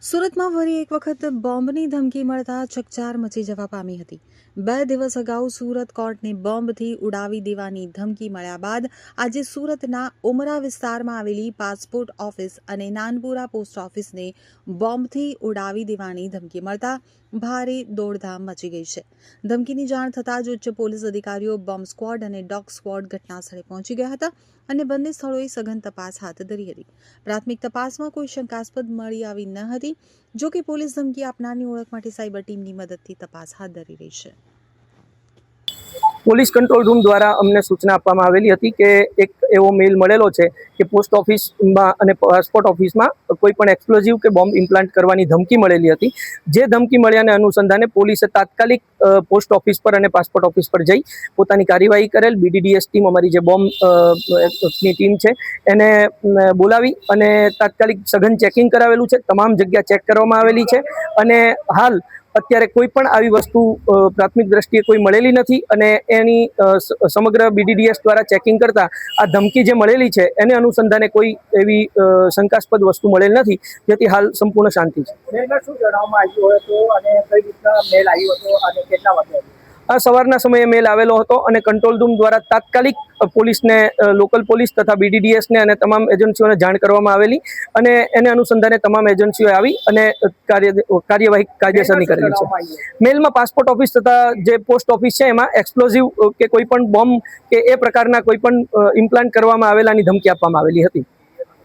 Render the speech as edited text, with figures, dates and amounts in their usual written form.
સુરતમાં ફરી એક વખત બોમ્બની ધમકી મળતા ચકચાર મચી જવા પામી હતી। 2 દિવસ અગાઉ સુરત કોર્ટને બોમ્બથી ઉડાવી દેવાની ધમકી મળ્યા બાદ આજે સુરતના ઉમરા વિસ્તારમાં આવેલી પાસપોર્ટ ઓફિસ અને નાનપુરા પોસ્ટ ઓફિસને બોમ્બથી ઉડાવી દેવાની ધમકી મળતા ભારે દોડધામ મચી ગઈ છે। ધમકીની જાણ થતાં જ ઉચ્ચ પોલીસ અધિકારીઓ બોમ્બ સ્ક્વોડ અને ડોગ સ્ક્વોડ ઘટનાસ્થળે પહોંચી ગયા હતા અને બંને સ્થળોએ સઘન તપાસ હાથ ધરી હતી। પ્રાથમિક તપાસમાં કોઈ શંકાસ્પદ મળી આવી ન હતી। જો કે પોલીસ ધમકી આપનારની ઓળખ માટે સાયબર ટીમની મદદથી તપાસ હાથ ધરી રહી છે। પોલીસ કંટ્રોલ રૂમ દ્વારા અમને સૂચના આપવામાં આવેલી હતી કે એક એવો મેલ મળેલો છે કે પોસ્ટ ઓફિસમાં અને પાસપોર્ટ ઓફિસમાં કોઈ પણ એક્સપ્લોઝિવ કે બોમ્બ ઇમ્પ્લાન્ટ કરવાની ધમકી મળેલી હતી। જે ધમકી મળ્યાને અનુસંધાને પોલીસે તાત્કાલિક પોસ્ટ ઓફિસ પર અને પાસપોર્ટ ઓફિસ પર જઈ પોતાની કાર્યવાહી કરેલ। BDDS ટીમ, અમારી જે બોમ્બની ટીમ છે, એને બોલાવી અને તાત્કાલિક સઘન ચેકિંગ કરાવેલું છે। તમામ જગ્યા ચેક કરવામાં આવેલી છે અને હાલ અત્યારે કોઈ પણ આવી વસ્તુ પ્રાથમિક દ્રષ્ટિએ કોઈ મળેલી નથી અને એની સમગ્ર BDDS દ્વારા ચેકિંગ કરતા આ ધમકી જે મળેલી છે એને અનુસંધાને કોઈ એવી શંકાસ્પદ વસ્તુ મળેલ નથી, જેથી હાલ સંપૂર્ણ શાંતિ છે। મેલમાં શું જણાવવામાં આવ્યું હતું અને કઈ રીતના મેલ આવ્યો હતો અને કેટલા વાગે આવ્યો? આ સવારના સમયે મેલ આવેલો હતો અને કંટ્રોલ રૂમ દ્વારા તાત્કાલિક પોલીસને, લોકલ પોલીસ તથા BDDSને અને તમામ એજન્સીઓને જાણ કરવામાં આવેલી અને એને અનુસંધાને તમામ એજન્સીઓ આવી અને કાર્યવાહી કાયદેસરની કરેલી છે। મેલમાં પાસપોર્ટ ઓફિસ તથા જે પોસ્ટ ઓફિસ છે એમાં એક્સપ્લોઝિવ કે કોઈ પણ બોમ્બ કે એ પ્રકારના કોઈ પણ ઇમ્પ્લાન્ટ કરવામાં આવેલાની ધમકી આપવામાં આવેલી હતી।